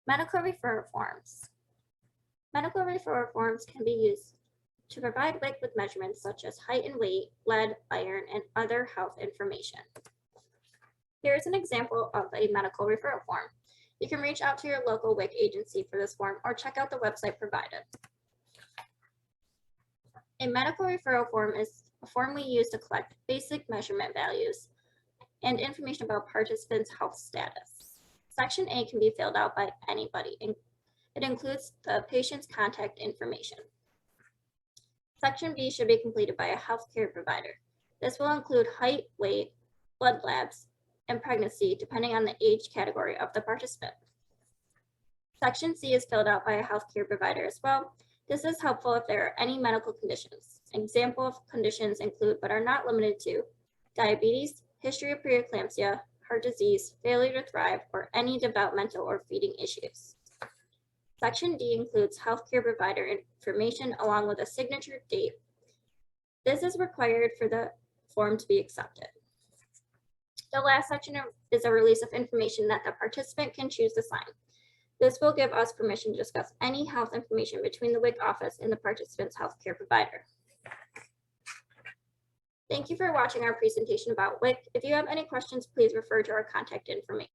Medical referral forms. Medical referral forms can be used to provide WIC with measurements such as height and weight, lead, iron, and other health information. Here is an example of a medical referral form. You can reach out to your local WIC agency for this form or check out the website provided. A medical referral form is a form we use to collect basic measurement values and information about participants' health status. Section A can be filled out by anybody, and it includes the patient's contact information. Section B should be completed by a healthcare provider. This will include height, weight, blood labs, and pregnancy, depending on the age category of the participant. Section C is filled out by a healthcare provider as well. This is helpful if there are any medical conditions. Example of conditions include, but are not limited to, diabetes, history of preeclampsia, heart disease, failure to thrive, or any developmental or feeding issues. Section D includes healthcare provider information along with a signature date. This is required for the form to be accepted. The last section is a release of information that the participant can choose to sign. This will give us permission to discuss any health information between the WIC office and the participant's healthcare provider. Thank you for watching our presentation about WIC. If you have any questions, please refer to our contact information.